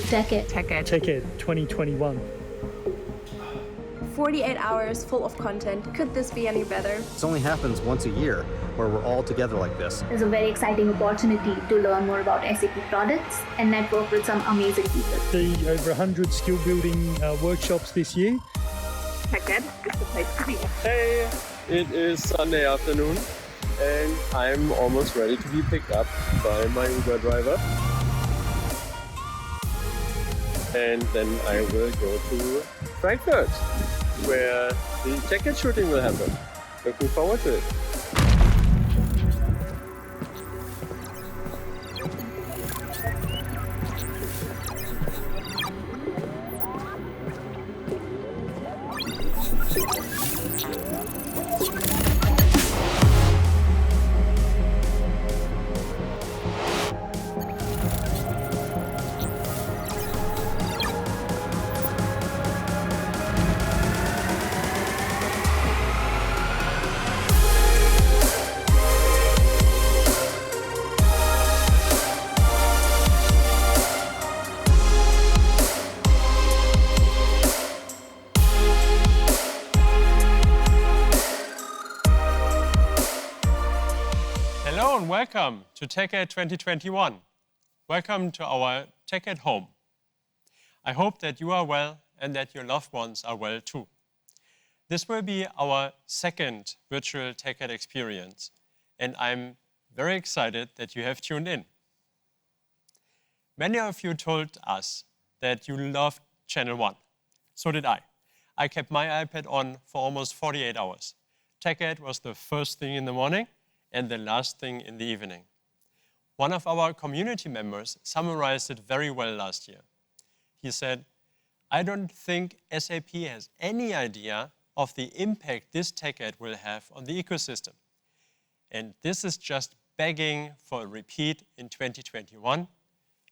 to TechEd. TechEd 2021. 48 hours full of content. Could this be any better? This only happens once a year, where we're all together like this. It's a very exciting opportunity to learn more about SAP products and network with some amazing people. See over 100 skill building workshops this year. TechEd is the place to be. Hey, it is Sunday afternoon and I'm almost ready to be picked up by my Uber driver. And then I will go to Frankfurt, where the TechEd shooting will happen. Looking forward to it. Hello and welcome to TechEd 2021. Welcome to our TechEd home. I hope that you are well and that your loved ones are well too. This will be our second virtual TechEd experience, and I'm very excited that you have tuned in. Many of you told us that you loved Channel 1. So did I. I kept my iPad on for almost 48 hours. TechEd was the first thing in the morning and the last thing in the evening. One of our community members summarized it very well last year. He said, "I don't think SAP has any idea of the impact this TechEd will have on the ecosystem. And this is just begging for a repeat in 2021,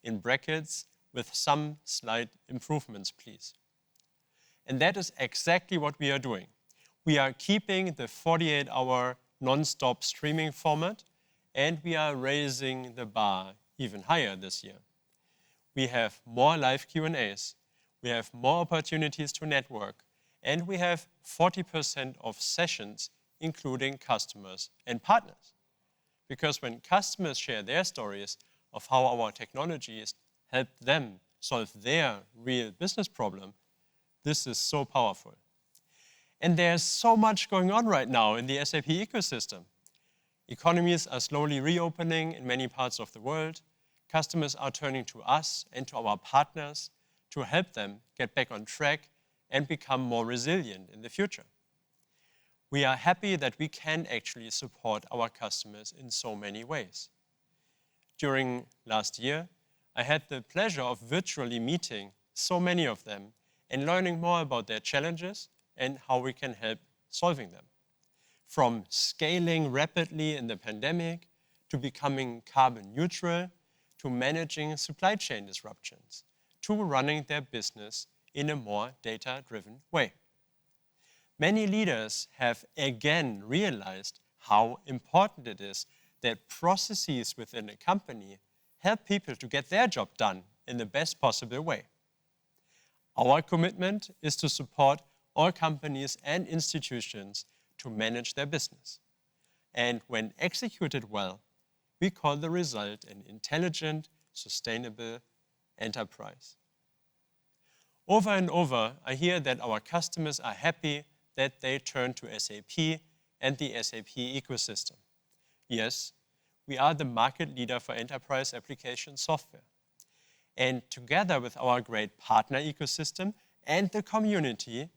in brackets, with some slight improvements, please." And that is exactly what we are doing. We are keeping the 48-hour non-stop streaming format, and we are raising the bar even higher this year. We have more live Q&As, we have more opportunities to network, and we have 40% of sessions including customers and partners. Because when customers share their stories of how our technologies help them solve their real business problem, this is so powerful. And there's so much going on right now in the SAP ecosystem. Economies are slowly reopening in many parts of the world. Customers are turning to us and to our partners to help them get back on track and become more resilient in the future. We are happy that we can actually support our customers in so many ways. During last year, I had the pleasure of virtually meeting so many of them and learning more about their challenges and how we can help solving them. From scaling rapidly in the pandemic, to becoming carbon neutral, to managing supply chain disruptions, to running their business in a more data-driven way. Many leaders have again realized how important it is that processes within a company help people to get their job done in the best possible way. Our commitment is to support all companies and institutions to manage their business. And when executed well, we call the result an intelligent, sustainable enterprise. Over and over, I hear that our customers are happy that they turn to SAP and the SAP ecosystem. Yes, we are the market leader for enterprise application software. And together with our great partner ecosystem and the community,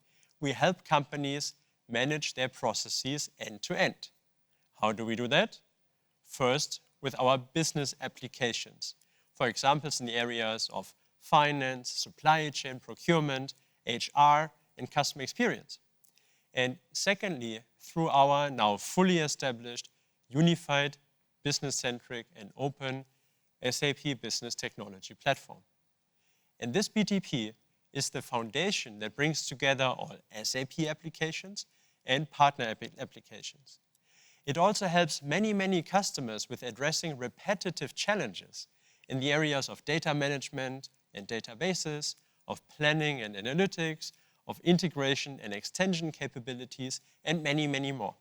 we help companies manage their processes end to end. How do we do that? First, with our business applications. For example, in the areas of finance, supply chain, procurement, HR, and customer experience. And secondly, through our now fully established, unified, business-centric, and open SAP Business Technology Platform. And this BTP is the foundation that brings together all SAP applications and partner applications. It also helps many customers with addressing repetitive challenges in the areas of data management, and databases, of planning and analytics, of integration and extension capabilities, and many, many more.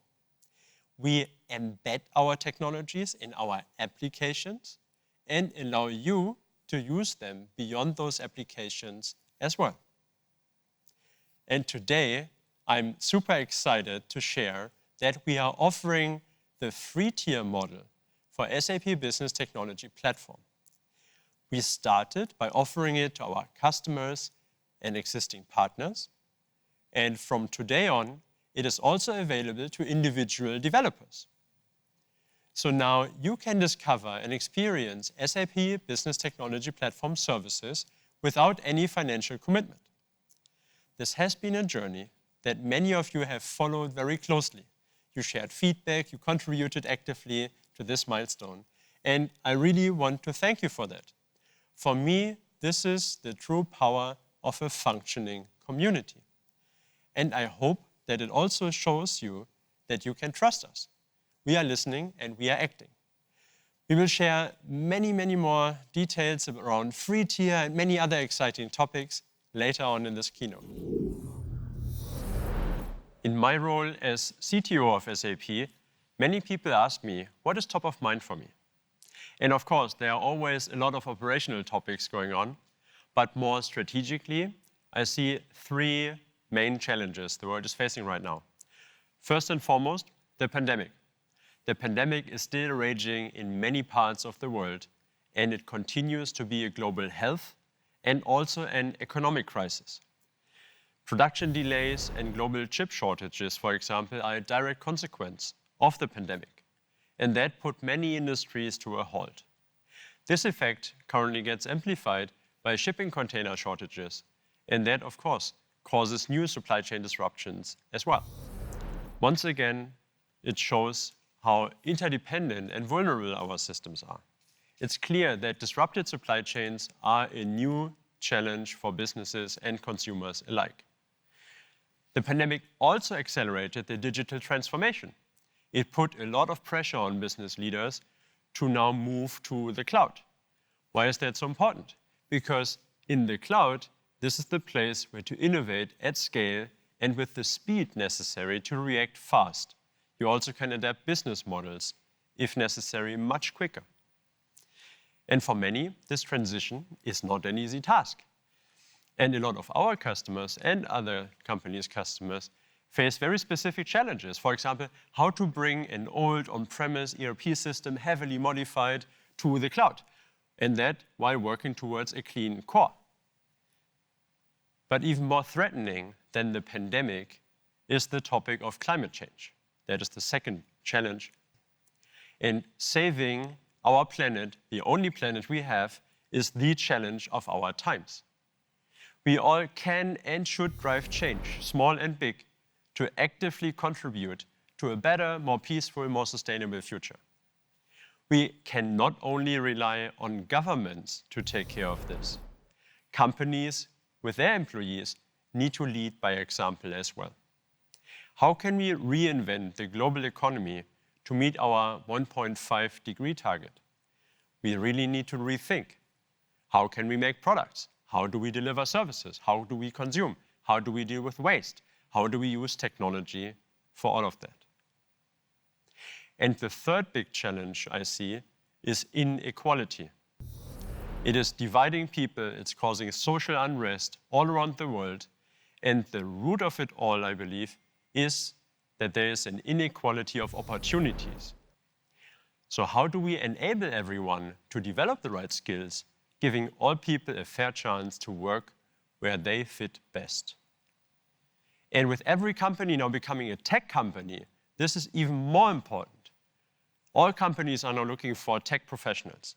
We embed our technologies in our applications and allow you to use them beyond those applications as well. And today, I'm super excited to share that we are offering the free tier model for SAP Business Technology Platform. We started by offering it to our customers and existing partners. And from today on, it is also available to individual developers. So now you can discover and experience SAP Business Technology Platform services without any financial commitment. This has been a journey that many of you have followed very closely. You shared feedback, you contributed actively to this milestone, and I really want to thank you for that. For me, this is the true power of a functioning community. And I hope that it also shows you that you can trust us. We are listening and we are acting. We will share many, many more details around free tier and many other exciting topics later on in this keynote. In my role as CTO of SAP, many people ask me, what is top of mind for me? And of course, there are always a lot of operational topics going on, but more strategically, I see three main challenges the world is facing right now. First and foremost, the pandemic. The pandemic is still raging in many parts of the world, and it continues to be a global health and also an economic crisis. Production delays and global chip shortages, for example, are a direct consequence of the pandemic, and that put many industries to a halt. This effect currently gets amplified by shipping container shortages, and that, of course, causes new supply chain disruptions as well. Once again, it shows how interdependent and vulnerable our systems are. It's clear that disrupted supply chains are a new challenge for businesses and consumers alike. The pandemic also accelerated the digital transformation. It put a lot of pressure on business leaders to now move to the cloud. Why is that so important? Because in the cloud, this is the place where to innovate at scale and with the speed necessary to react fast. You also can adapt business models, if necessary, much quicker. And for many, this transition is not an easy task. And a lot of our customers and other companies' customers face very specific challenges. For example, how to bring an old on-premise ERP system heavily modified to the cloud, and that while working towards a clean core. But even more threatening than the pandemic is the topic of climate change. That is the second challenge. And saving our planet, the only planet we have, is the challenge of our times. We all can and should drive change, small and big, to actively contribute to a better, more peaceful, more sustainable future. We can not only rely on governments to take care of this. Companies with their employees need to lead by example as well. How can we reinvent the global economy to meet our 1.5 degree target? We really need to rethink. How can we make products? How do we deliver services? How do we consume? How do we deal with waste? How do we use technology for all of that? And the third big challenge I see is inequality. It is dividing people, it's causing social unrest all around the world, and the root of it all, I believe, is that there is an inequality of opportunities. So how do we enable everyone to develop the right skills, giving all people a fair chance to work where they fit best? And with every company now becoming a tech company, this is even more important. All companies are now looking for tech professionals.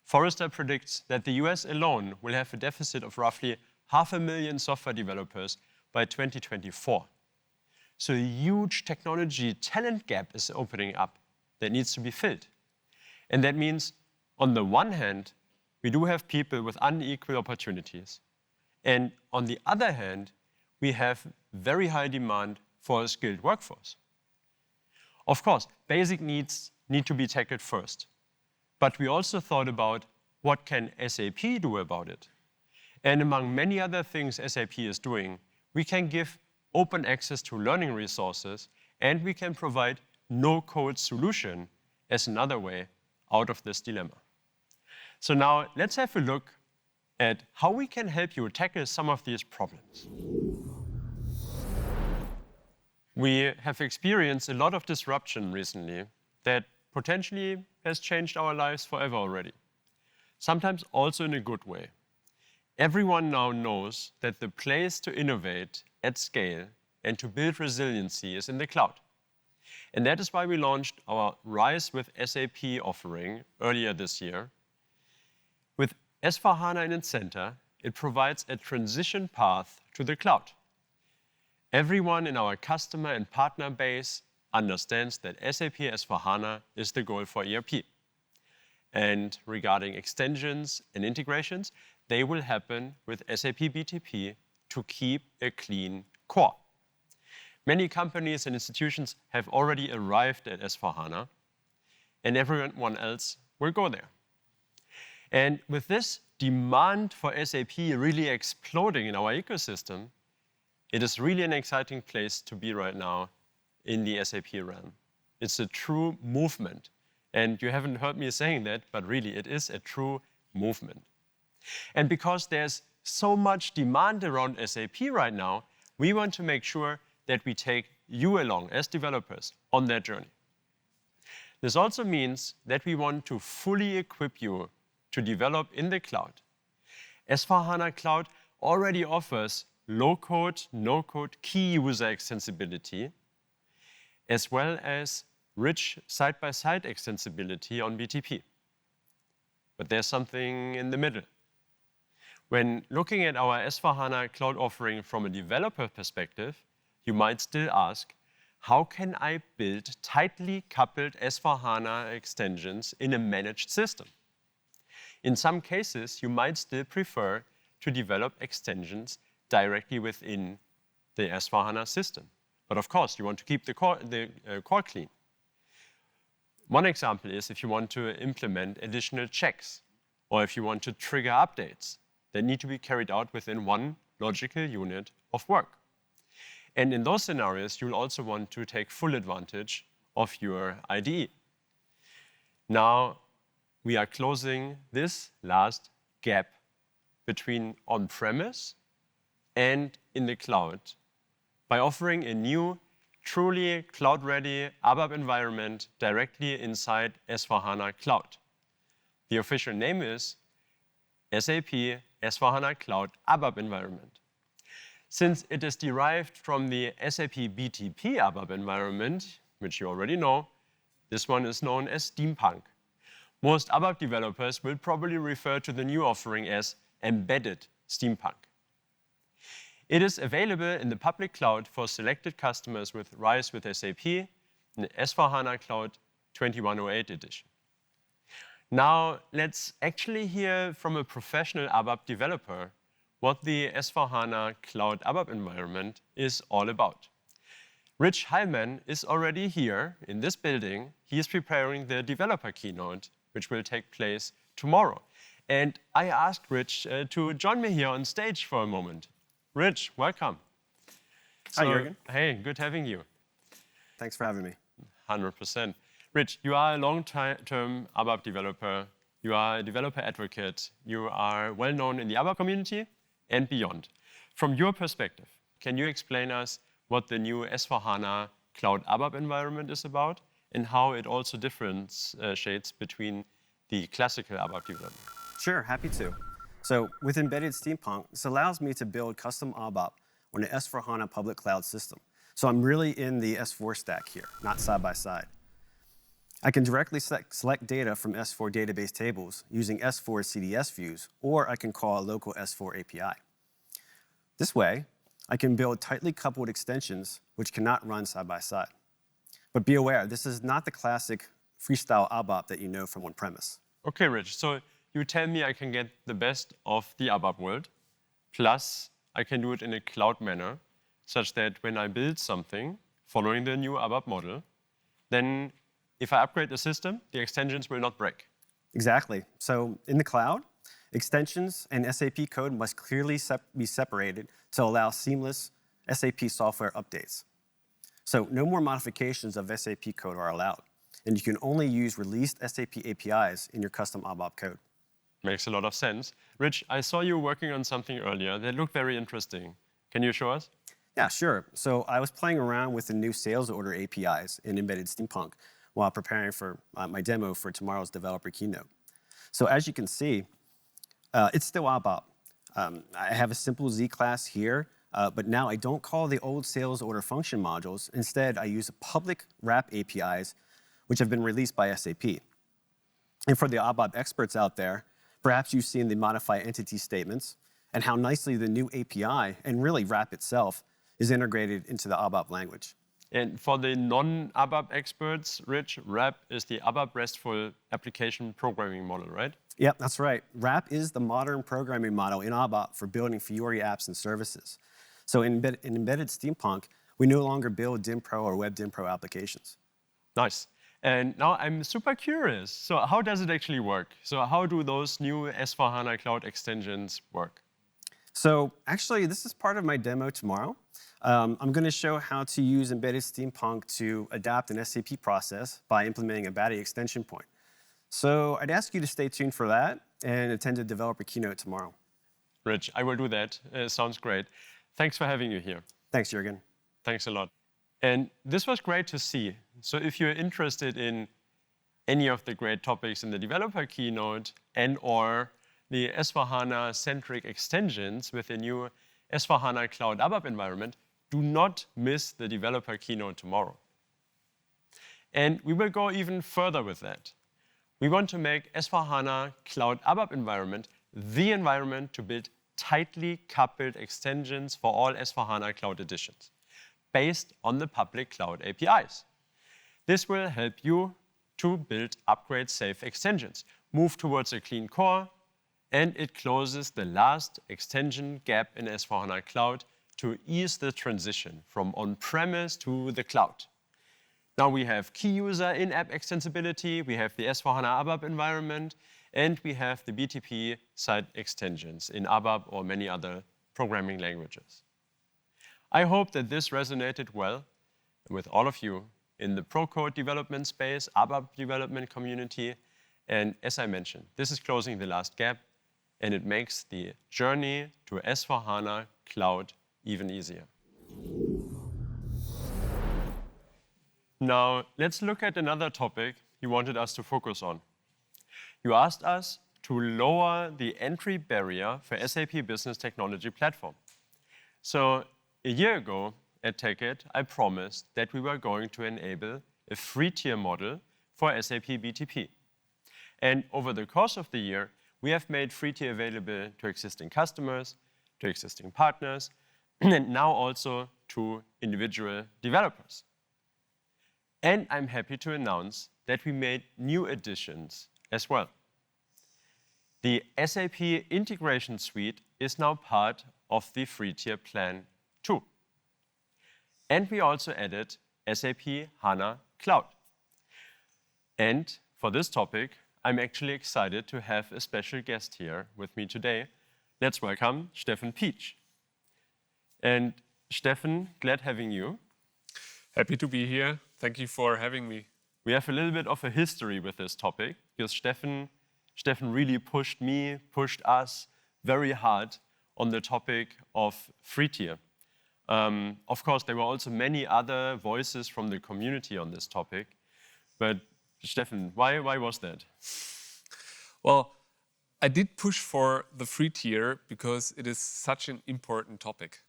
Forrester predicts that the US alone will have a deficit of roughly 500,000 software developers by 2024. So a huge technology talent gap is opening up that needs to be filled. And that means, on the one hand, we do have people with unequal opportunities. And on the other hand, we have very high demand for a skilled workforce. Of course, basic needs need to be tackled first. But we also thought about what can SAP do about it. And among many other things SAP is doing, we can give open access to learning resources, and we can provide no-code solution as another way out of this dilemma. So now let's have a look at how we can help you tackle some of these problems. We have experienced a lot of disruption recently that potentially has changed our lives forever already, sometimes also in a good way. Everyone now knows that the place to innovate at scale and to build resiliency is in the cloud. And that is why we launched our RISE with SAP offering earlier this year. With S/4HANA in its center, it provides a transition path to the cloud. Everyone in our customer and partner base understands that SAP S/4HANA is the goal for ERP. And regarding extensions and integrations, they will happen with SAP BTP to keep a clean core. Many companies and institutions have already arrived at S/4HANA, and everyone else will go there. And with this demand for SAP really exploding in our ecosystem, it is really an exciting place to be right now in the SAP realm. It's a true movement. And you haven't heard me saying that, but really it is a true movement. And because there's so much demand around SAP right now, we want to make sure that we take you along as developers on that journey. This also means that we want to fully equip you to develop in the cloud. S/4HANA Cloud already offers low-code, no-code key user extensibility, as well as rich side-by-side extensibility on BTP. But there's something in the middle. When looking at our S/4HANA Cloud offering from a developer perspective, you might still ask, how can I build tightly coupled S/4HANA extensions in a managed system? In some cases, you might still prefer to develop extensions directly within the S/4HANA system. But of course, you want to keep the core clean. One example is if you want to implement additional checks, or if you want to trigger updates that need to be carried out within one logical unit of work. And in those scenarios, you'll also want to take full advantage of your IDE. Now, we are closing this last gap between on-premise and in the cloud by offering a new, truly cloud-ready ABAP environment directly inside S/4HANA Cloud. The official name is SAP S/4HANA Cloud ABAP environment. Since it is derived from the SAP BTP ABAP environment, which you already know, this one is known as Steampunk. Most ABAP developers will probably refer to the new offering as embedded Steampunk. It is available in the public cloud for selected customers with RISE with SAP in the S/4HANA Cloud 2108 edition. Now, let's actually hear from a professional ABAP developer what the S/4HANA Cloud ABAP environment is all about. Rich Heilman is already here in this building. He is preparing the developer keynote, which will take place tomorrow. And I asked Rich to join me here on stage for a moment. Rich, welcome. Hi, Jürgen. Hey, good having you. Thanks for having me. 100%. Rich, you are a long-term ABAP developer. You are a developer advocate. You are well known in the ABAP community and beyond. From your perspective, can you explain us what the new S/4HANA Cloud ABAP environment is about and how it also differentiates between the classical ABAP development? Sure, happy to. So with embedded Steampunk, this allows me to build custom ABAP on an S/4HANA public cloud system. So I'm really in the S4 stack here, not side by side. I can directly select data from S4 database tables using S4 CDS views, or I can call a local S4 API. This way, I can build tightly coupled extensions which cannot run side by side. But be aware, this is not the classic freestyle ABAP that you know from on-premise. Okay, Rich. So you tell me I can get the best of the ABAP world, plus I can do it in a cloud manner, such that when I build something following the new ABAP model, then if I upgrade the system, the extensions will not break. Exactly. So in the cloud, Extensions and SAP code must clearly be separated to allow seamless SAP software updates. So no more modifications of SAP code are allowed, and you can only use released SAP APIs in your custom ABAP code. Makes a lot of sense. Rich, I saw you working on something earlier that looked very interesting. Can you show us? Yeah, sure. So I was playing around with the new sales order APIs in Embedded Steampunk while preparing for my demo for tomorrow's developer keynote. So as you can see, it's still ABAP. I have a simple Z class here, but now I don't call the old sales order function modules. Instead, I use public wrap APIs, which have been released by SAP. And for the ABAP experts out there, perhaps you've seen the modify entity statements and how nicely the new API, and really wrap itself, is integrated into the ABAP language. And for the non-ABAP experts, Rich, RAP is the ABAP RESTful application programming model, right? Yep, that's right. RAP is the modern programming model in ABAP for building Fiori apps and services. So in Embedded Steampunk, we no longer build DimPro or Web DimPro applications. Nice. And now I'm super curious. So how does it actually work? So how do those new S/4HANA Cloud extensions work? So actually, this is part of my demo tomorrow. I'm going to show how to use Embedded Steampunk to adapt an SAP process by implementing a BATI extension point. So I'd ask you to stay tuned for that and attend the developer keynote tomorrow. Rich, I will do that. Sounds great. Thanks for having you here. Thanks, Jürgen. Thanks a lot. And this was great to see. So if you're interested in any of the great topics in the developer keynote and/or the S/4HANA-centric extensions with the new S/4HANA Cloud ABAP environment, do not miss the developer keynote tomorrow. And we will go even further with that. We want to make S/4HANA Cloud ABAP environment the environment to build tightly coupled extensions for all S/4HANA Cloud editions, based on the public cloud APIs. This will help you to build upgrade-safe extensions, move towards a clean core, and it closes the last extension gap in S/4HANA Cloud to ease the transition from on-premise to the cloud. Now we have key user in-app extensibility, we have the S/4HANA ABAP environment, and we have the BTP side extensions in ABAP or many other programming languages. I hope that this resonated well with all of you in the Procode development space, ABAP development community, and as I mentioned, this is closing the last gap, and it makes the journey to S/4HANA Cloud even easier. Now, let's look at another topic you wanted us to focus on. You asked us to lower the entry barrier for SAP Business Technology Platform. So a year ago at TechEd, I promised that we were going to enable a free tier model for SAP BTP. And over the course of the year, we have made free tier available to existing customers, to existing partners, and now also to individual developers. And I'm happy to announce that we made new additions as well. The SAP Integration Suite is now part of the free tier plan too. And we also added SAP HANA Cloud. And for this topic, I'm actually excited to have a special guest here with me today. Let's welcome Steffen Pietsch. And Steffen, glad having you. Happy to be here. Thank you for having me. We have a little bit of a history with this topic because Steffen really pushed me, pushed us very hard on the topic of free tier. Of course, there were also many other voices from the community on this topic. But Steffen, why was that? Well, I did push for the free tier because it is such an important topic.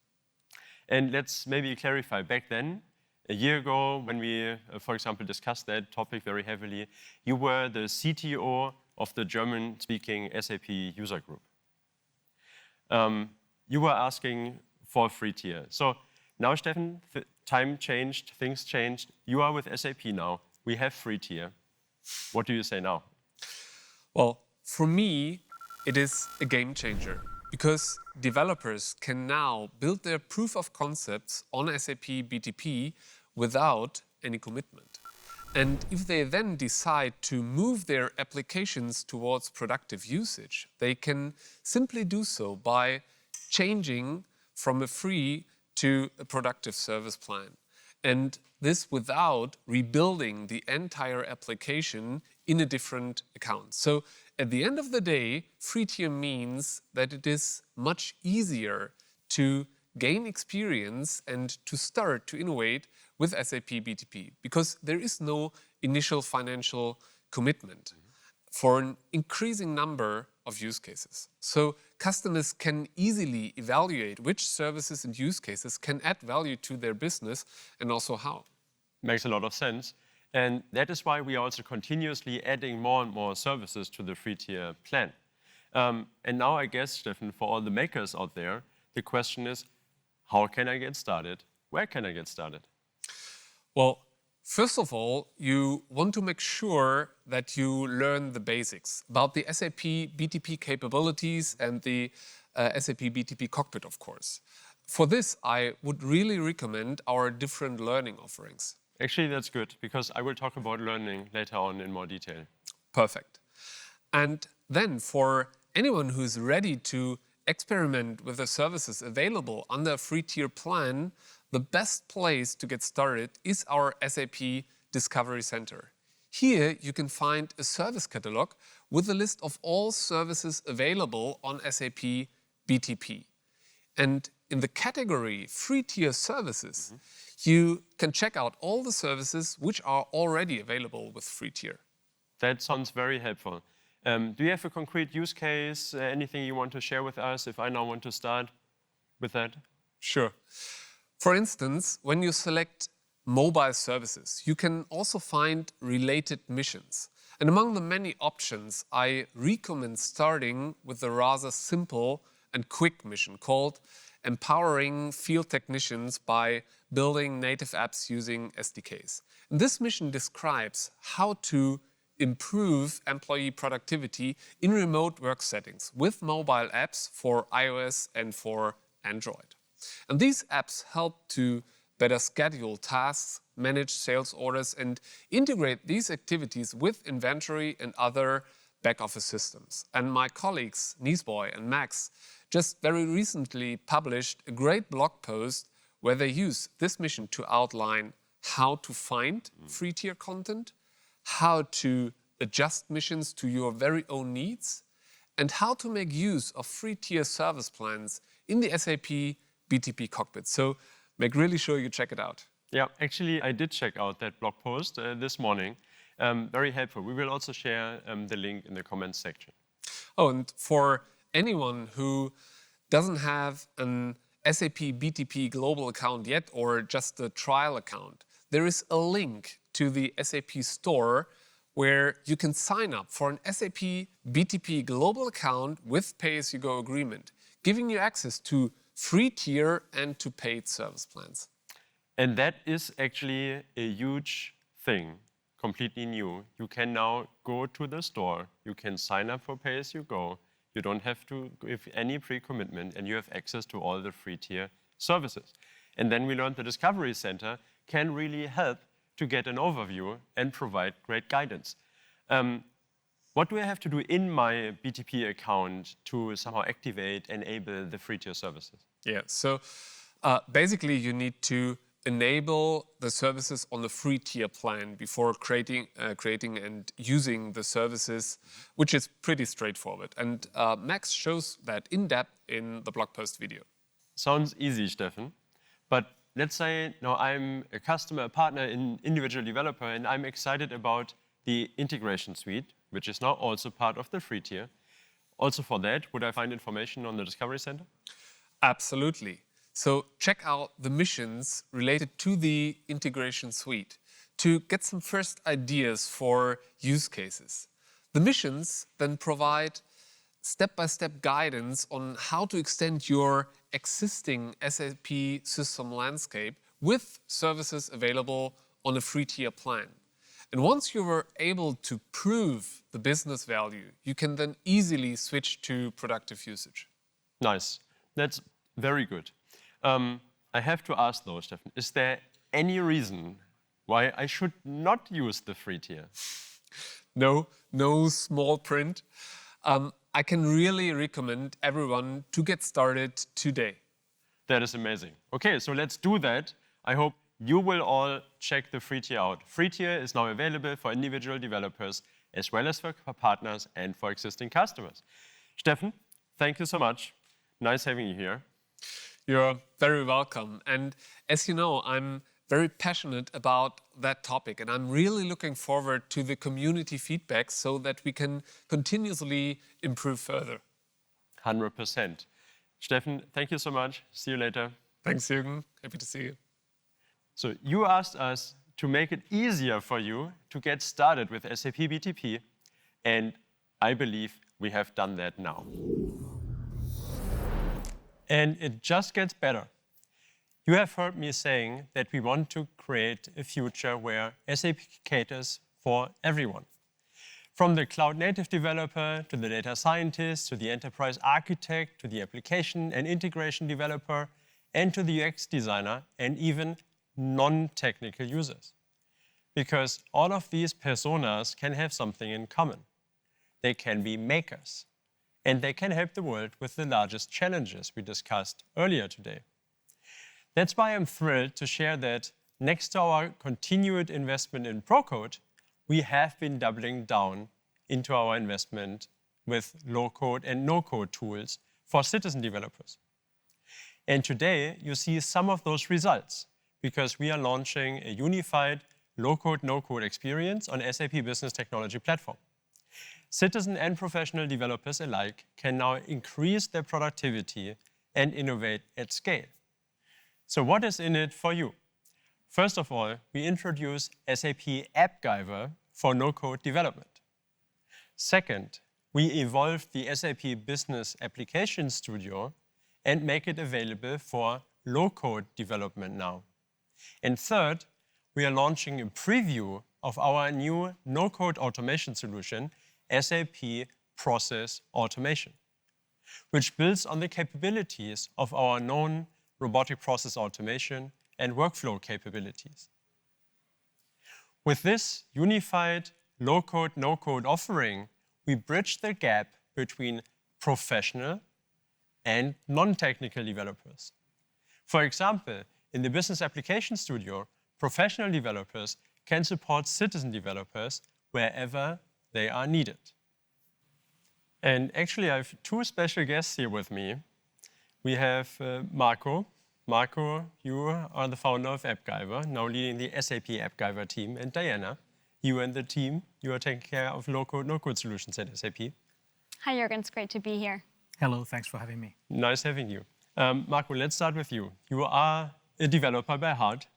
And let's maybe clarify, back then, a year ago, when we, for example, discussed that topic very heavily, you were the CTO of the German-speaking SAP user group. You were asking for a free tier. So now, Steffen, time changed, things changed. You are with SAP now. We have free tier. What do you say now? Well, for me, it is a game changer because developers can now build their proof of concepts on SAP BTP without any commitment. And if they then decide to move their applications towards productive usage, they can simply do so by changing from a free to a productive service plan. And this without rebuilding the entire application in a different account. So at the end of the day, free tier means that it is much easier to gain experience and to start to innovate with SAP BTP because there is no initial financial commitment for an increasing number of use cases. So customers can easily evaluate which services and use cases can add value to their business and also how. Makes a lot of sense. And that is why we are also continuously adding more and more services to the free tier plan. And now I guess, Steffen, for all the makers out there, the question is, how can I get started? Where can I get started? Well, first of all, you want to make sure that you learn the basics about the SAP BTP capabilities and the SAP BTP cockpit, of course. For this, I would really recommend our different learning offerings. Actually, that's good, because I will talk about learning later on in more detail. Perfect. And then for anyone who's ready to experiment with the services available under a free tier plan, the best place to get started is our SAP Discovery Center. Here you can find a service catalog with a list of all services available on SAP BTP. And in the category free tier services, you can check out all the services which are already available with free tier. That sounds very helpful. Do you have a concrete use case, anything you want to share with us if I now want to start with that? Sure. For instance, when you select mobile services, you can also find related missions. And among the many options, I recommend starting with the rather simple and quick mission called Empowering Field Technicians by Building Native Apps Using SDKs. And this mission describes how to improve employee productivity in remote work settings with mobile apps for iOS and for Android. And these apps help to better schedule tasks, manage sales orders, and integrate these activities with inventory and other back office systems. And my colleagues, Niesboy and Max, just very recently published a great blog post where they use this mission to outline how to find free tier content, how to adjust missions to your very own needs, and how to make use of free tier service plans in the SAP BTP cockpit. So make really sure you check it out. Yeah, actually, I did check out that blog post this morning. Very helpful. We will also share the link in the comments section. Oh, and for anyone who doesn't have an SAP BTP global account yet or just a trial account, there is a link to the SAP store where you can sign up for an SAP BTP global account with pay-as-you-go agreement, giving you access to free tier and to paid service plans. And that is actually a huge thing, completely new. You can now go to the store, you can sign up for pay-as-you-go, you don't have to give any pre-commitment, and you have access to all the free tier services. And then we learned the Discovery Center can really help to get an overview and provide great guidance. What do I have to do in my BTP account to somehow activate, enable the free tier services? Yeah, so basically you need to enable the services on the free tier plan before creating and using the services, which is pretty straightforward. And Max shows that in depth in the blog post video. Sounds easy, Steffen. But let's say now I'm a customer, a partner, an individual developer, and I'm excited about the integration suite, which is now also part of the free tier. Also for that, would I find information on the Discovery Center? Absolutely. So check out the missions related to the integration suite to get some first ideas for use cases. The missions then provide step-by-step guidance on how to extend your existing SAP system landscape with services available on a free tier plan. And once you were able to prove the business value, you can then easily switch to productive usage. Nice. That's very good. I have to ask though, Steffen, is there any reason why I should not use the free tier. No small print. I can really recommend everyone to get started today. That is amazing. Okay, so let's do that. I hope you will all check the free tier out. Free tier is now available for individual developers as well as for partners and for existing customers. Steffen, thank you so much. Nice having you here. You're very welcome. And as you know, I'm very passionate about that topic, and I'm really looking forward to the community feedback so that we can continuously improve further. 100%. Steffen, thank you so much. See you later. Thanks, Jürgen. Happy to see you. So you asked us to make it easier for you to get started with SAP BTP, and I believe we have done that now. And it just gets better. You have heard me saying that we want to create a future where SAP caters for everyone. From the cloud-native developer, to the data scientist, to the enterprise architect, to the application and integration developer, and to the UX designer, and even non-technical users. Because all of these personas can have something in common. They can be makers, and they can help the world with the largest challenges we discussed earlier today. That's why I'm thrilled to share that next to our continued investment in ProCode, we have been doubling down into our investment with low-code and no-code tools for citizen developers. And today, you see some of those results because we are launching a unified low-code, no-code experience on SAP Business Technology Platform. Citizen and professional developers alike can now increase their productivity and innovate at scale. So what is in it for you? First of all, we introduce SAP AppGyver for no-code development. Second, we evolved the SAP Business Application Studio and make it available for low-code development now. And third, we are launching a preview of our new no-code automation solution, SAP Process Automation, which builds on the capabilities of our known robotic process automation and workflow capabilities. With this unified low-code, no-code offering, we bridge the gap between professional and non-technical developers. For example, in the Business Application Studio, professional developers can support citizen developers wherever they are needed. And actually, I have two special guests here with me. We have Marco. Marco, you are the founder of AppGyver, now leading the SAP AppGyver team. And Diana, you and the team, you are taking care of low-code, no-code solutions at SAP. Hi, Jürgen. It's great to be here. Hello, thanks for having me. Nice having you. Marco, let's start with you. You are a developer by heart,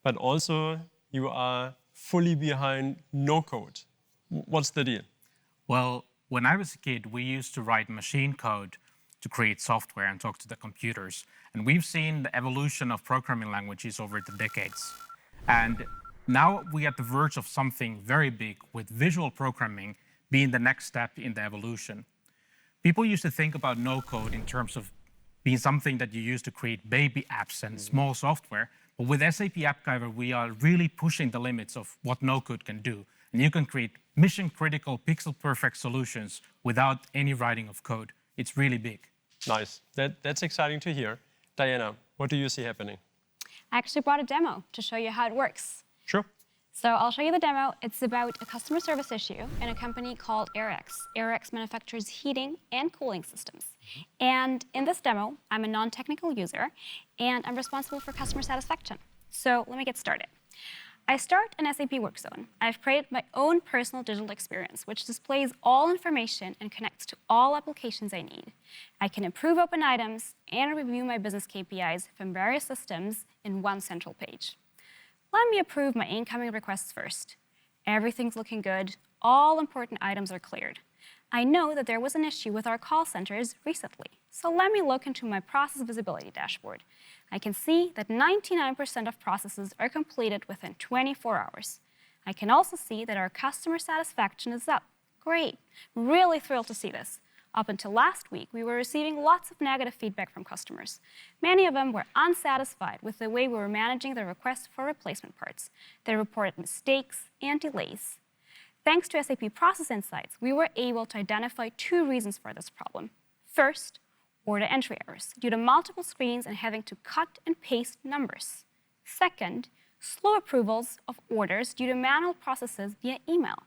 but also you are fully behind no-code. What's the deal? Well, when I was a kid, we used to write machine code to create software and talk to the computers. And we've seen the evolution of programming languages over the decades. And now we're at the verge of something very big, with visual programming being the next step in the evolution. People used to think about no-code in terms of being something that you use to create baby apps and small software. But with SAP AppGyver, we are really pushing the limits of what no-code can do. And you can create mission-critical, pixel-perfect solutions without any writing of code. It's really big. Nice. That's exciting to hear. Diana, what do you see happening? I actually brought a demo to show you how it works. Sure. So I'll show you the demo. It's about a customer service issue in a company called AirX. AirX manufactures heating and cooling systems. And in this demo, I'm a non-technical user, and I'm responsible for customer satisfaction. So let me get started. I start an SAP Workzone. I've created my own personal digital experience, which displays all information and connects to all applications I need. I can approve open items and review my business KPIs from various systems in one central page. Let me approve my incoming requests first. Everything's looking good. All important items are cleared. I know that there was an issue with our call centers recently, so let me look into my process visibility dashboard. I can see that 99% of processes are completed within 24 hours. I can also see that our customer satisfaction is up. Great. Really thrilled to see this. Up until last week, we were receiving lots of negative feedback from customers. Many of them were unsatisfied with the way we were managing the requests for replacement parts. They reported mistakes and delays. Thanks to SAP Process Insights, we were able to identify 2 reasons for this problem. First, order entry errors due to multiple screens and having to cut and paste numbers. Second, slow approvals of orders due to manual processes via email.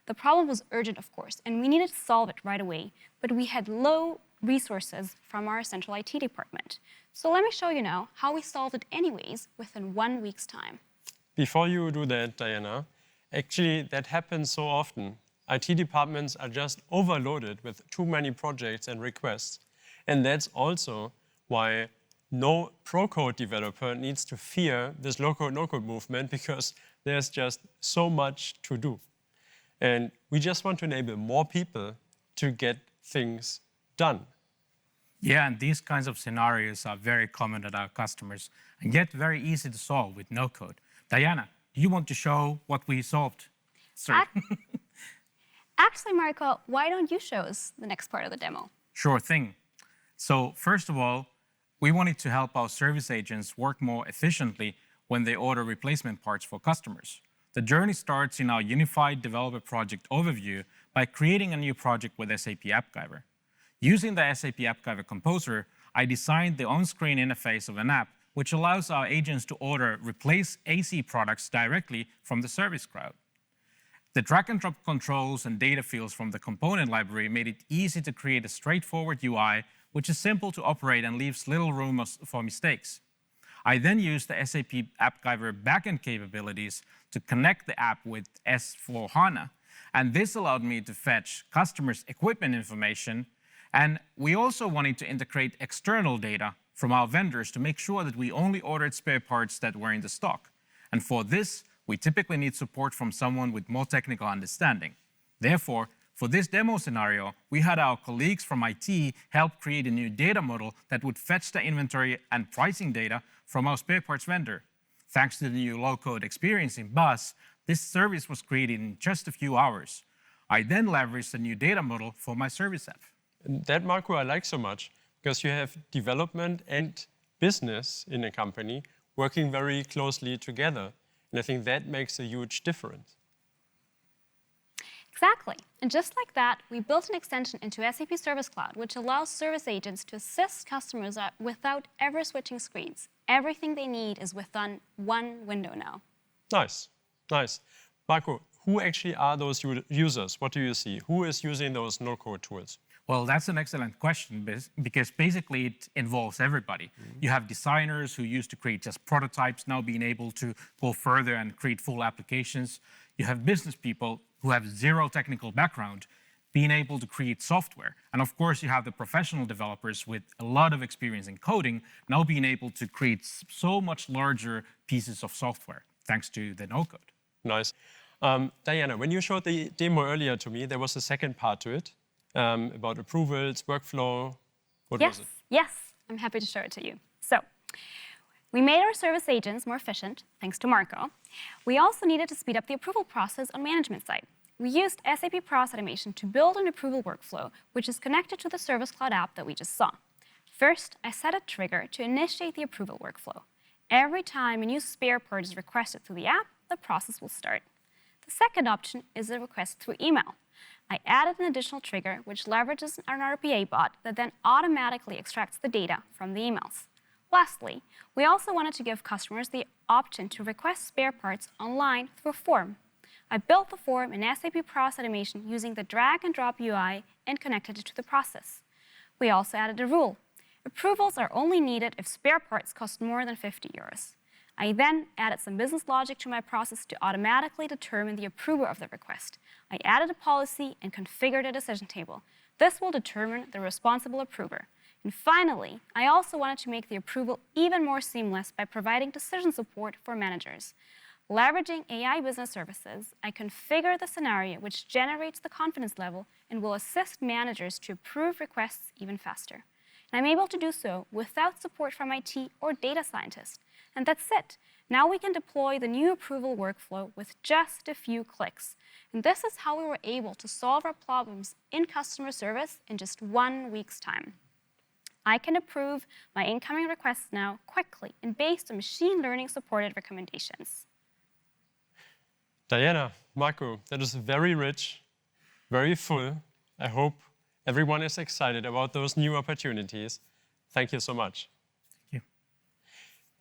The problem was urgent, of course, and we needed to solve it right away, but we had low resources from our central IT department. So let me show you now how we solved it anyways within 1 week's time. Before you do that, Diana, actually that happens so often. IT departments are just overloaded with too many projects and requests. And that's also why no pro-code developer needs to fear this low-code, no-code movement, because there's just so much to do. And we just want to enable more people to get things done. Yeah, and these kinds of scenarios are very common at our customers and yet very easy to solve with no code. Diana, do you want to show what we solved? Sorry. Actually, Marco, why don't you show us the next part of the demo? Sure thing. So first of all, we wanted to help our service agents work more efficiently when they order replacement parts for customers. The journey starts in our Unified Developer Project overview by creating a new project with SAP AppGyver. Using the SAP AppGyver Composer, I designed the on-screen interface of an app which allows our agents to order replace AC products directly from the Service Cloud. The drag-and-drop controls and data fields from the component library made it easy to create a straightforward UI which is simple to operate and leaves little room for mistakes. I then used the SAP AppGyver backend capabilities to connect the app with S/4HANA, and this allowed me to fetch customers' equipment information, and we also wanted to integrate external data from our vendors to make sure that we only ordered spare parts that were in the stock. And for this, we typically need support from someone with more technical understanding. Therefore, for this demo scenario, we had our colleagues from IT help create a new data model that would fetch the inventory and pricing data from our spare parts vendor. Thanks to the new low-code experience in Bus, this service was created in just a few hours. I then leveraged the new data model for my service app. And that, Marco, I like so much, because you have development and business in a company working very closely together. And I think that makes a huge difference. Exactly. And just like that, we built an extension into SAP Service Cloud, which allows service agents to assist customers without ever switching screens. Everything they need is within one window now. Nice, nice. Marco, who actually are those users? What do you see? Who is using those no-code tools? Well, that's an excellent question, because basically it involves everybody. You have designers who used to create just prototypes, now being able to go further and create full applications. You have business people who have zero technical background being able to create software. And of course, you have the professional developers with a lot of experience in coding now being able to create so much larger pieces of software, thanks to the no-code. Nice. Diana, when you showed the demo earlier to me, there was a second part to it about approvals, workflow. What was it? Yes, I'm happy to show it to you. So, we made our service agents more efficient, thanks to Marco. We also needed to speed up the approval process on management side. We used SAP Process Automation to build an approval workflow, which is connected to the Service Cloud app that we just saw. First, I set a trigger to initiate the approval workflow. Every time a new spare part is requested through the app, the process will start. The second option is a request through email. I added an additional trigger, which leverages an RPA bot that then automatically extracts the data from the emails. Lastly, we also wanted to give customers the option to request spare parts online through a form. I built the form in SAP Process Automation using the drag-and-drop UI and connected it to the process. We also added a rule. Approvals are only needed if spare parts cost more than 50 euros. I then added some business logic to my process to automatically determine the approver of the request. I added a policy and configured a decision table. This will determine the responsible approver. And finally, I also wanted to make the approval even more seamless by providing decision support for managers. Leveraging AI Business Services, I configure the scenario which generates the confidence level and will assist managers to approve requests even faster. And I'm able to do so without support from IT or data scientists. And that's it. Now we can deploy the new approval workflow with just a few clicks. And this is how we were able to solve our problems in customer service in just 1 week's time. I can approve my incoming requests now quickly and based on machine learning supported recommendations. Diana, Marco, that is very rich, very full. I hope everyone is excited about those new opportunities. Thank you so much. Thank you.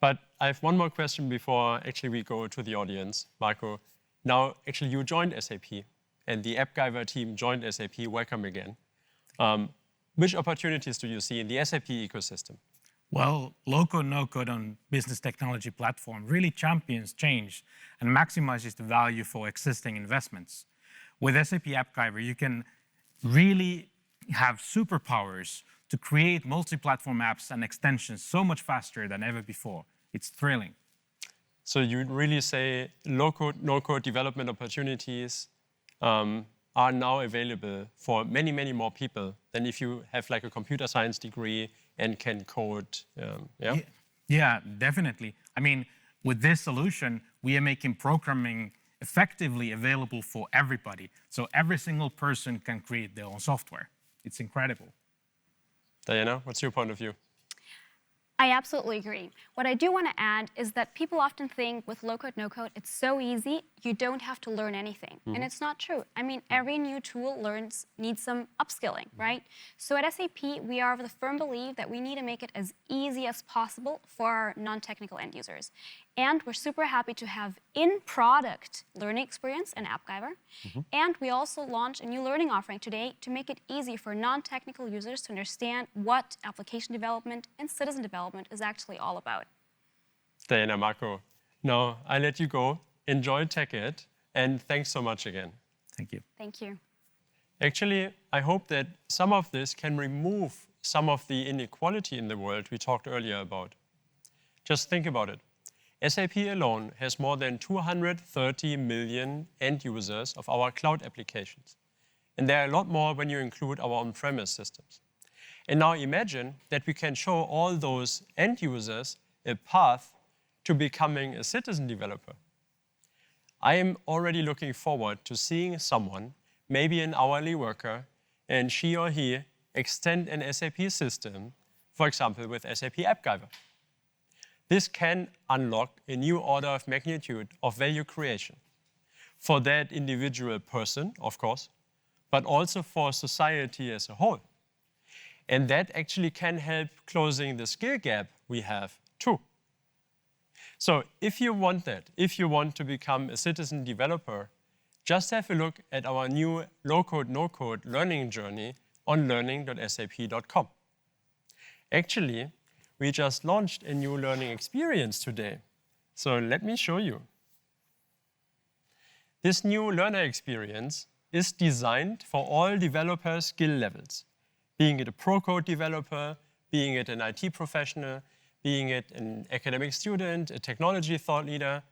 But I have one more question before actually we go to the audience. Marco, now actually you joined SAP and the AppGyver team joined SAP. Welcome again. Which opportunities do you see in the SAP ecosystem? Well, low-code, no-code on business technology platform really champions change and maximizes the value for existing investments. With SAP AppGyver, you can really have superpowers to create multi-platform apps and extensions so much faster than ever before. It's thrilling. So you really say low-code, no-code development opportunities are now available for many, many more people than if you have like a computer science degree and can code, yeah? Yeah, definitely. I mean, with this solution, we are making programming effectively available for everybody. So every single person can create their own software. It's incredible. Diana, what's your point of view? I absolutely agree. What I do want to add is that people often think with low-code, no-code, it's so easy, you don't have to learn anything. And it's not true. I mean, every new tool needs some upskilling, right? So at SAP, we are of the firm belief that we need to make it as easy as possible for our non-technical end users. And we're super happy to have in-product learning experience in AppGyver. And we also launched a new learning offering today to make it easy for non-technical users to understand what application development and citizen development is actually all about. Diana, Marco, now I let you go. Enjoy TechEd, and thanks so much again. Thank you. Thank you. Actually, I hope that some of this can remove some of the inequality in the world we talked earlier about. Just think about it. SAP alone has more than 230 million end users of our cloud applications. And there are a lot more when you include our on-premise systems. And now imagine that we can show all those end users a path to becoming a citizen developer. I am already looking forward to seeing someone, maybe an hourly worker, and she or he extend an SAP system, for example, with SAP AppGyver. This can unlock a new order of magnitude of value creation for that individual person, of course, but also for society as a whole. And that actually can help closing the skill gap we have too. So if you want that, if you want to become a citizen developer, just have a look at our new low-code, no-code learning journey on learning.sap.com. Actually, we just launched a new learning experience today. So let me show you. This new learner experience is designed for all developer skill levels, being it a pro-code developer, being it an IT professional, being it an academic student, a technology thought leader.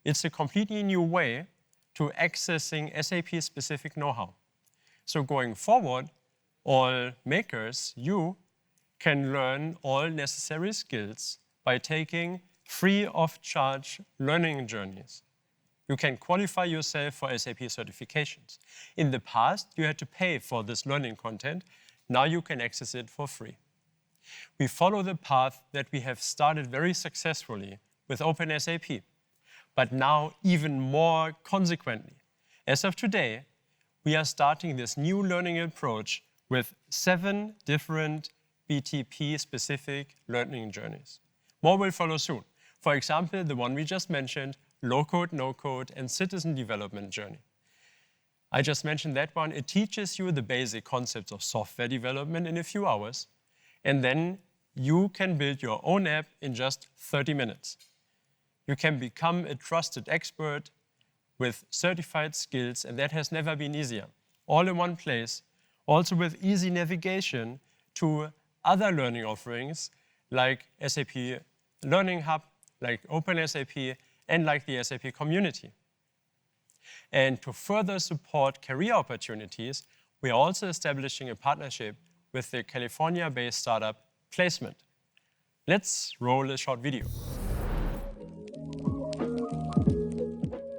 It's a completely new way to accessing SAP-specific know-how. So going forward, all makers, you, can learn all necessary skills by taking free of charge learning journeys. You can qualify yourself for SAP certifications. In the past, you had to pay for this learning content. Now you can access it for free. We follow the path that we have started very successfully with OpenSAP, but now even more consequently. As of today, we are starting this new learning approach with 7 different BTP-specific learning journeys. More will follow soon. For example, the one we just mentioned, low-code, no-code, and citizen development journey. I just mentioned that one. It teaches you the basic concepts of software development in a few hours, and then you can build your own app in just 30 minutes. You can become a trusted expert with certified skills, and that has never been easier. All in one place, also with easy navigation to other learning offerings like SAP Learning Hub, like OpenSAP, and like the SAP community. And to further support career opportunities, we are also establishing a partnership with the California-based startup Placement. Let's roll a short video.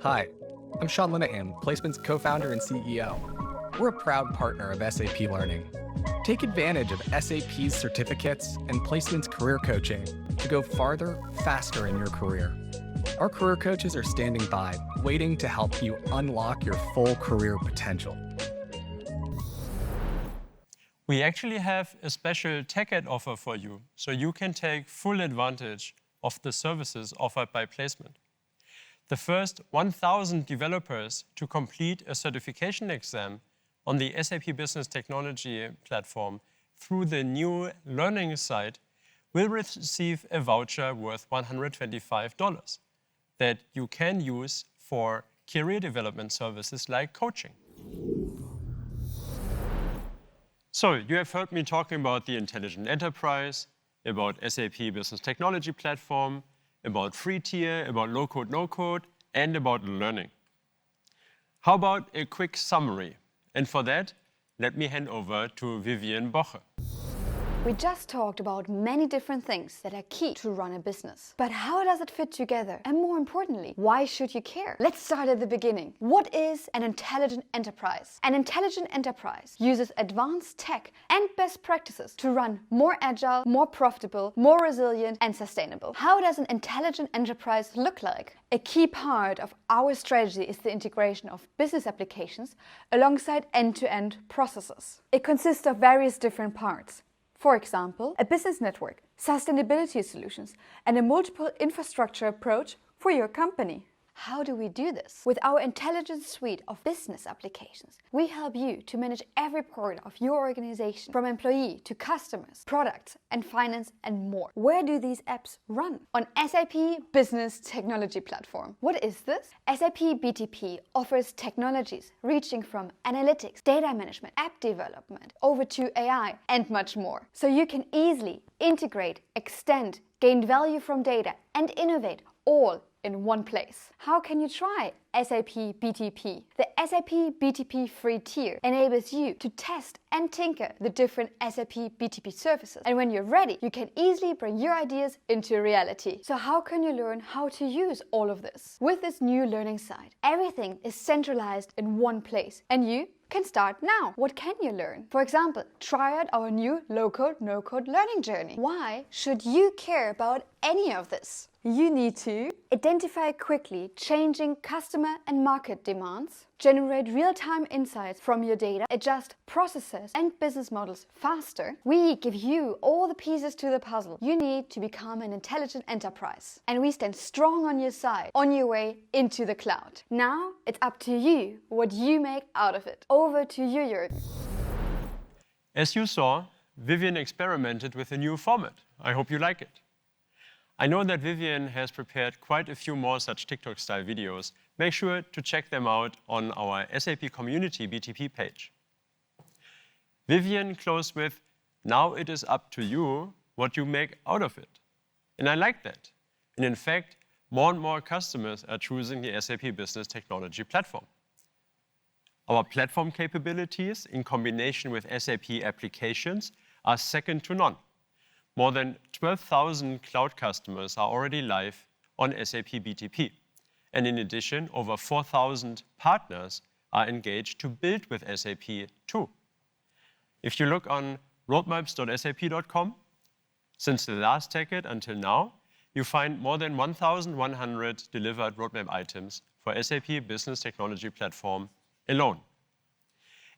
Hi, I'm Sean Linehan, Placement's co-founder and CEO. We're a proud partner of SAP Learning. Take advantage of SAP's certificates and Placement's career coaching to go farther, faster in your career. Our career coaches are standing by, waiting to help you unlock your full career potential. We actually have a special TechEd offer for you, so you can take full advantage of the services offered by Placement. The first 1,000 developers to complete a certification exam on the SAP Business Technology platform through the new learning site will receive a voucher worth $125 that you can use for career development services like coaching. So you have heard me talking about the Intelligent Enterprise, about SAP Business Technology Platform, about free tier, about low-code, no-code, and about learning. How about a quick summary? And for that, let me hand over to Vivian Boche. We just talked about many different things that are key to run a business. But how does it fit together? And more importantly, why should you care? Let's start at the beginning. What is an intelligent enterprise? An intelligent enterprise uses advanced tech and best practices to run more agile, more profitable, more resilient, and sustainable. How does an intelligent enterprise look like? A key part of our strategy is the integration of business applications alongside end-to-end processes. It consists of various different parts. For example, a business network, sustainability solutions, and a multiple infrastructure approach for your company. How do we do this? With our intelligent suite of business applications, we help you to manage every part of your organization, from employee to customers, products, and finance, and more. Where do these apps run? On SAP Business Technology Platform. What is this? SAP BTP offers technologies reaching from analytics, data management, app development, over to AI, and much more. So you can easily integrate, extend, gain value from data, and innovate all in one place. How can you try SAP BTP? The SAP BTP free tier enables you to test and tinker the different SAP BTP services. And when you're ready, you can easily bring your ideas into reality. So how can you learn how to use all of this? With this new learning site, everything is centralized in one place, and you can start now. What can you learn? For example, try out our new low-code, no-code learning journey. Why should you care about any of this? You need to identify quickly changing customer and market demands, generate real-time insights from your data, adjust processes and business models faster. We give you all the pieces to the puzzle you need to become an intelligent enterprise. And we stand strong on your side, on your way into the cloud. Now it's up to you what you make out of it. Over to you, Jürgen. As you saw, Vivian experimented with a new format. I hope you like it. I know that Vivian has prepared quite a few more such TikTok-style videos. Make sure to check them out on our SAP Community BTP page. Vivian closed with, "Now it is up to you what you make out of it." And I like that. And in fact, more and more customers are choosing the SAP Business Technology Platform. Our platform capabilities in combination with SAP applications are second to none. More than 12,000 cloud customers are already live on SAP BTP. And in addition, over 4,000 partners are engaged to build with SAP too. If you look on roadmaps.sap.com, since the last TechEd until now, you find more than 1,100 delivered roadmap items for SAP Business Technology Platform alone.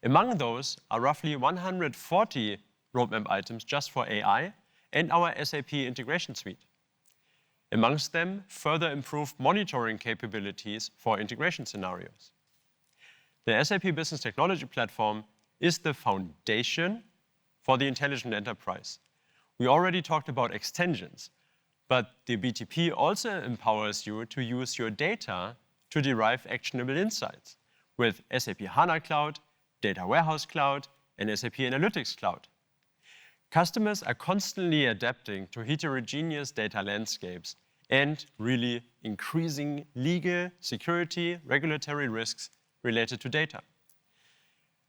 Among those are roughly 140 roadmap items just for AI and our SAP integration suite. Amongst them, further improved monitoring capabilities for integration scenarios. The SAP Business Technology Platform is the foundation for the intelligent enterprise. We already talked about extensions, but the BTP also empowers you to use your data to derive actionable insights with SAP HANA Cloud, Data Warehouse Cloud, and SAP Analytics Cloud. Customers are constantly adapting to heterogeneous data landscapes and really increasing legal, security, regulatory risks related to data.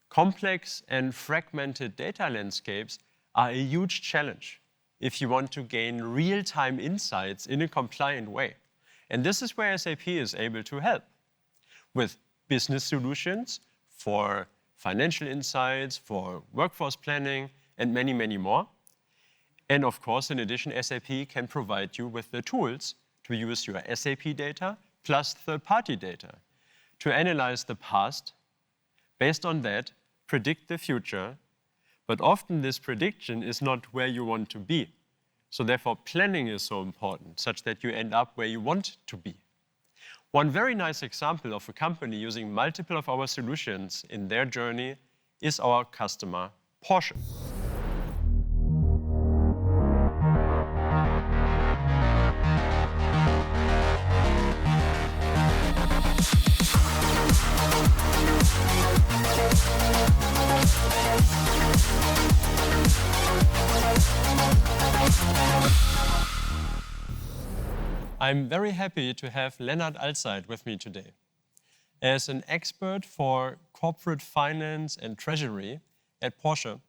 Complex and fragmented data landscapes are a huge challenge if you want to gain real-time insights in a compliant way. And this is where SAP is able to help. with business solutions for financial insights, for workforce planning, and many, many more. And of course, in addition, SAP can provide you with the tools to use your SAP data plus third-party data to analyze the past, based on that, predict the future. But often this prediction is not where you want to be. So therefore, planning is so important, such that you end up where you want to be. One very nice example of a company using multiple of our solutions in their journey is our customer, Porsche. I'm very happy to have Lennart Alzeit with me today. As an expert for corporate finance and treasury at Porsche,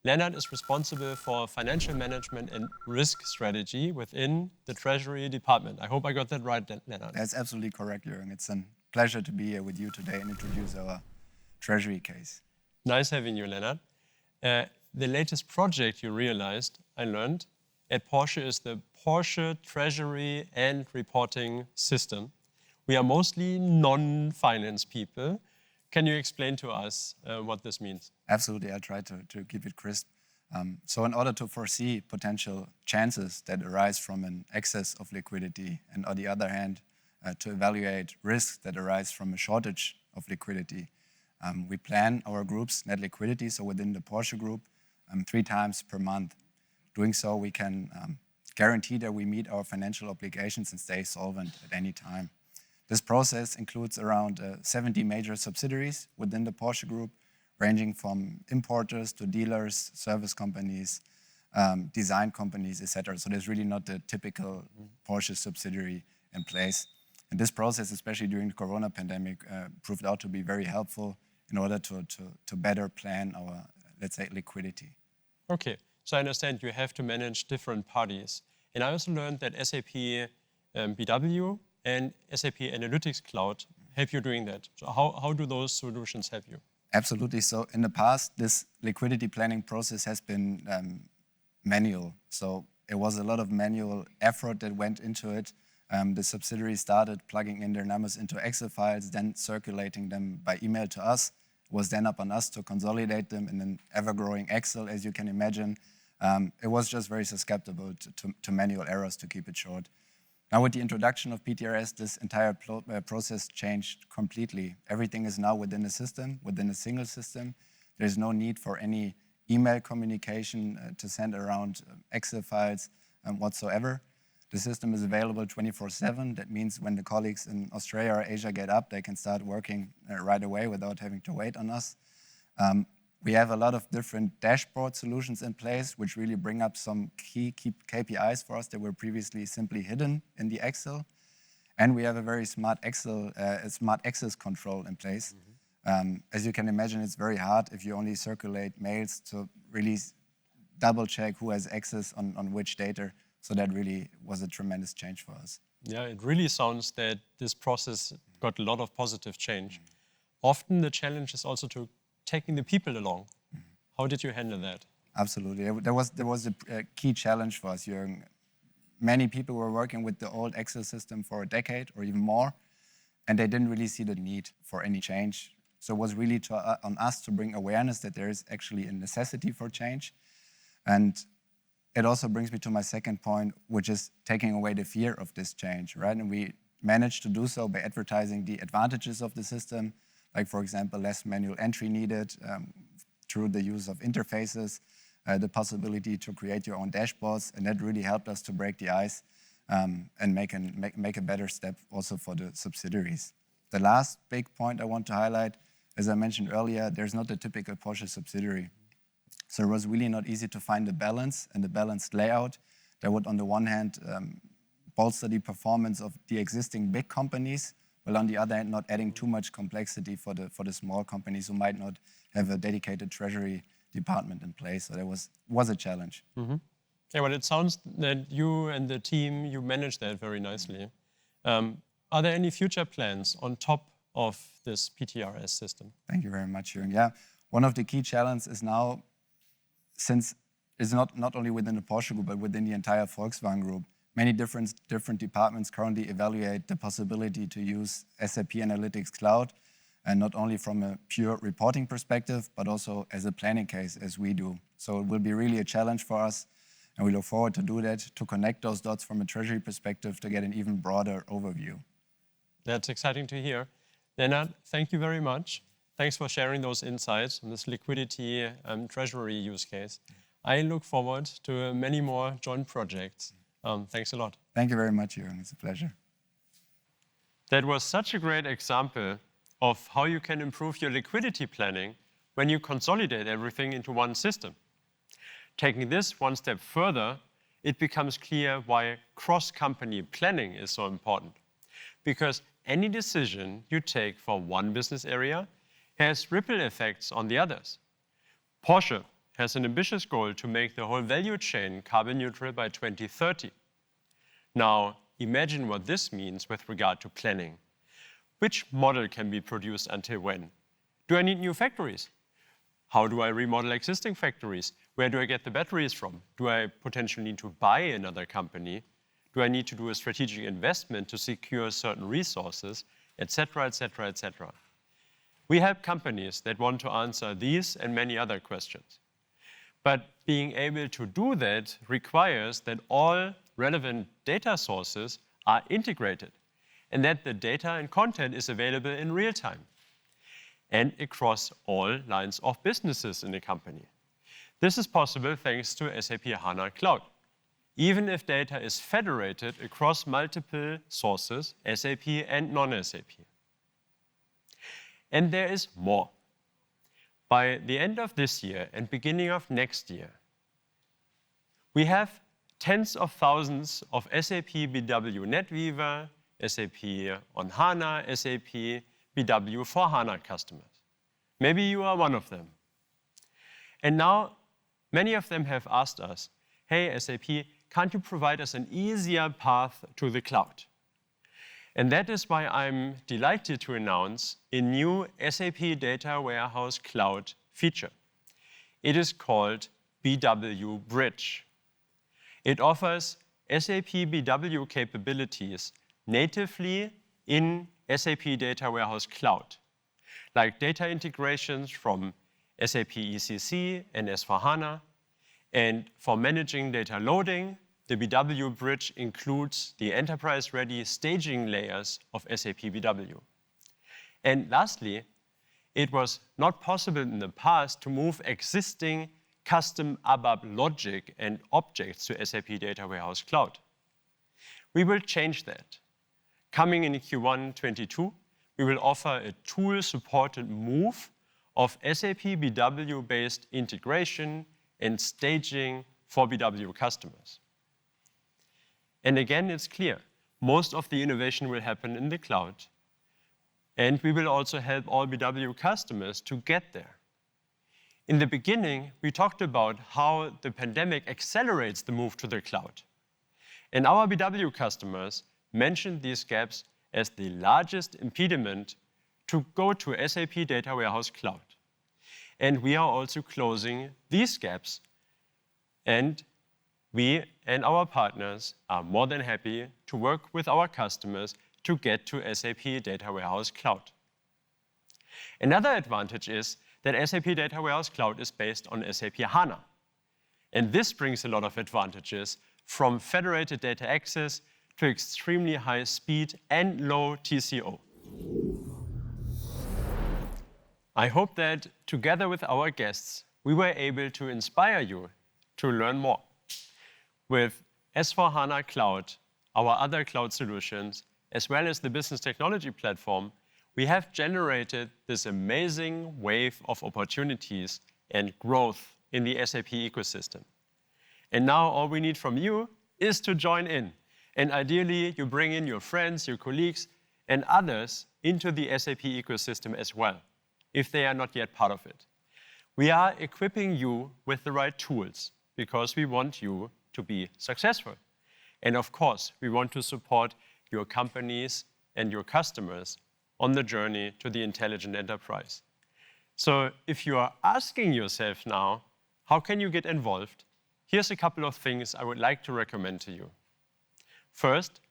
Lennart is responsible for financial management and risk strategy within the treasury department. I hope I got that right, Lennart. That's absolutely correct, Jürgen. It's a pleasure to be here with you today and introduce our treasury case. Nice having you, Lennart. The latest project you realized, I learned, at Porsche is the Porsche Treasury and Reporting System. We are mostly non-finance people. Can you explain to us what this means? Absolutely, I try to keep it crisp. So in order to foresee potential chances that arise from an excess of liquidity, and on the other hand, to evaluate risks that arise from a shortage of liquidity, we plan our group's net liquidity, so within the Porsche group, 3 times per month. Doing so, we can guarantee that we meet our financial obligations and stay solvent at any time. This process includes around 70 major subsidiaries within the Porsche group, ranging from importers to dealers, service companies, design companies, etc. So there's really not the typical Porsche subsidiary in place. And this process, especially during the Corona pandemic, proved out to be very helpful in order to better plan our, let's say, liquidity. Okay. So I understand you have to manage different parties. And I also learned that SAP BW and SAP Analytics Cloud help you doing that. So how do those solutions help you? Absolutely. So in the past, this liquidity planning process has been manual. So it was a lot of manual effort that went into it. The subsidiaries started plugging in their numbers into Excel files, then circulating them by email to us. It was then up on us to consolidate them in an ever-growing Excel, as you can imagine. It was just very susceptible to manual errors, to keep it short. Now with the introduction of PTRS, this entire process changed completely. Everything is now within a system, within a single system. There's no need for any email communication to send around Excel files whatsoever. The system is available 24/7. That means when the colleagues in Australia or Asia get up, they can start working right away without having to wait on us. We have a lot of different dashboard solutions in place, which really bring up some key KPIs for us that were previously simply hidden in the Excel. And we have a very smart access control in place. As you can imagine, it's very hard if you only circulate mails to really double check who has access on which data. So that really was a tremendous change for us. Yeah, it really sounds that this process got a lot of positive change. Often the challenge is also to taking the people along. How did you handle that? Absolutely. There was a key challenge for us, Jürgen. Many people were working with the old Excel system for a decade or even more, and they didn't really see the need for any change. So it was really on us to bring awareness that there is actually a necessity for change. And it also brings me to my second point, which is taking away the fear of this change, right? And we managed to do so by advertising the advantages of the system, like, for example, less manual entry needed through the use of interfaces, the possibility to create your own dashboards, and that really helped us to break the ice and make a better step also for the subsidiaries. The last big point I want to highlight, as I mentioned earlier, there's not a typical Porsche subsidiary. So it was really not easy to find the balance and the balanced layout that would, on the one hand, bolster the performance of the existing big companies, while on the other hand, not adding too much complexity for the small companies who might not have a dedicated treasury department in place. So that was a challenge. Mm-hmm. Yeah, well, it sounds that you and the team, you managed that very nicely. Are there any future plans on top of this PTRS system? Thank you very much, Jürgen. Yeah, one of the key challenges is now, since it's not only within the Porsche Group, but within the entire Volkswagen Group, many different departments currently evaluate the possibility to use SAP Analytics Cloud, and not only from a pure reporting perspective, but also as a planning case, as we do. So it will be really a challenge for us, and we look forward to do that, to connect those dots from a treasury perspective to get an even broader overview. That's exciting to hear. Lennart, thank you very much. Thanks for sharing those insights on this liquidity treasury use case. I look forward to many more joint projects. Thanks a lot. Thank you very much, Jürgen. It's a pleasure. That was such a great example of how you can improve your liquidity planning when you consolidate everything into one system. Taking this one step further, it becomes clear why cross-company planning is so important. Because any decision you take for one business area has ripple effects on the others. Porsche has an ambitious goal to make the whole value chain carbon neutral by 2030. Now, imagine what this means with regard to planning. Which model can be produced until when? Do I need new factories? How do I remodel existing factories? Where do I get the batteries from? Do I potentially need to buy another company? Do I need to do a strategic investment to secure certain resources, etc., etc., etc.? We help companies that want to answer these and many other questions. But being able to do that requires that all relevant data sources are integrated and that the data and content is available in real time and across all lines of businesses in a company. This is possible thanks to SAP HANA Cloud. Even if data is federated across multiple sources, SAP and non-SAP. And there is more. By the end of this year and beginning of next year, we have tens of thousands of SAP BW NetWeaver, SAP on HANA, SAP BW for HANA customers. Maybe you are one of them. And now, many of them have asked us, hey, SAP, can't you provide us an easier path to the cloud? And that is why I'm delighted to announce a new SAP Data Warehouse Cloud feature. It is called BW Bridge. It offers SAP BW capabilities natively in SAP Data Warehouse Cloud, like data integrations from SAP ECC and S/4HANA. And for managing data loading, the BW Bridge includes the enterprise-ready staging layers of SAP BW. And lastly, it was not possible in the past to move existing custom ABAP logic and objects to SAP Data Warehouse Cloud. We will change that. Coming in Q1 22, we will offer a tool-supported move of SAP BW-based integration and staging for BW customers. And again, it's clear, most of the innovation will happen in the cloud. And we will also help all BW customers to get there. In the beginning, we talked about how the pandemic accelerates the move to the cloud. And our BW customers mentioned these gaps as the largest impediment to go to SAP Data Warehouse Cloud. And we are also closing these gaps. And we and our partners are more than happy to work with our customers to get to SAP Data Warehouse Cloud. Another advantage is that SAP Data Warehouse Cloud is based on SAP HANA. And this brings a lot of advantages, from federated data access to extremely high speed and low TCO. I hope that together with our guests, we were able to inspire you to learn more. With S/4HANA Cloud, our other cloud solutions, as well as the business technology platform, we have generated this amazing wave of opportunities and growth in the SAP ecosystem. And now all we need from you is to join in. And ideally, you bring in your friends, your colleagues, and others into the SAP ecosystem as well, if they are not yet part of it. We are equipping you with the right tools because we want you to be successful. And of course, we want to support your companies and your customers on the journey to the intelligent enterprise. So if you are asking yourself now, how can you get involved? Here's a couple of things I would like to recommend to you. First,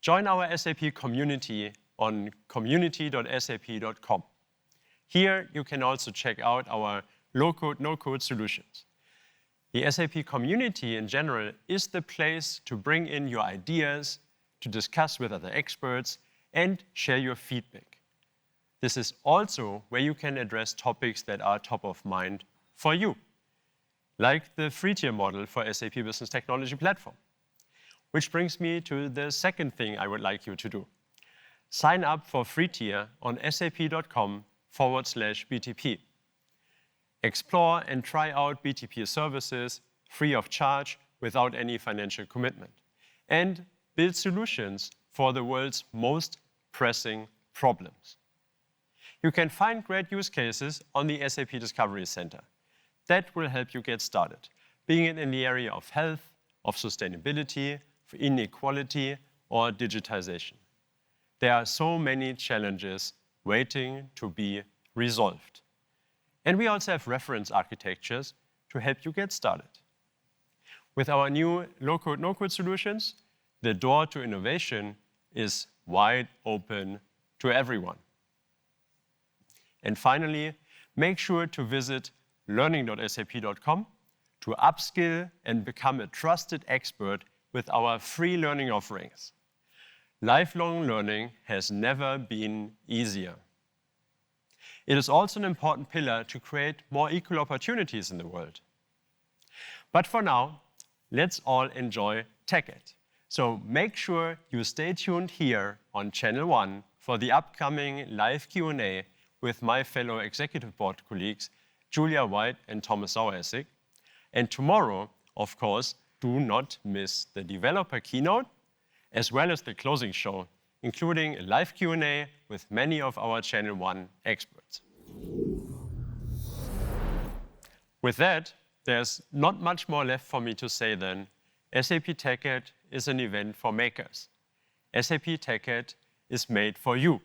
join our SAP community on community.sap.com. Here you can also check out our low-code, no-code solutions. The SAP community in general is the place to bring in your ideas, to discuss with other experts, and share your feedback. This is also where you can address topics that are top of mind for you, like the free-tier model for SAP Business Technology Platform. Which brings me to the second thing I would like you to do. Sign up for free tier on sap.com/BTP. Explore and try out BTP services free of charge without any financial commitment. And build solutions for the world's most pressing problems. You can find great use cases on the SAP Discovery Center. That will help you get started, being it in the area of health, of sustainability, of inequality, or digitization. There are so many challenges waiting to be resolved. And we also have reference architectures to help you get started. With our new low-code, no-code solutions, the door to innovation is wide open to everyone. And finally, make sure to visit learning.sap.com to upskill and become a trusted expert with our free learning offerings. Lifelong learning has never been easier. It is also an important pillar to create more equal opportunities in the world. But for now, let's all enjoy TechEd. So make sure you stay tuned here on Channel 1 for the upcoming live Q&A with my fellow executive board colleagues, Julia White and Thomas Saueressig. And tomorrow, of course, do not miss the developer keynote, as well as the closing show, including a live Q&A with many of our Channel 1 experts. With that, there's not much more left for me to say than SAP TechEd is an event for makers. SAP TechEd is made for you.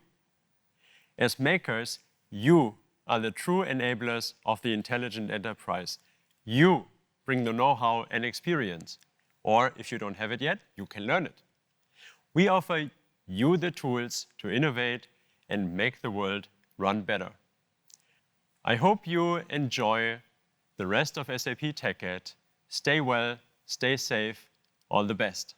As makers, you are the true enablers of the intelligent enterprise. You bring the know-how and experience. Or if you don't have it yet, you can learn it. We offer you the tools to innovate and make the world run better. I hope you enjoy the rest of SAP TechEd. Stay well, stay safe, all the best.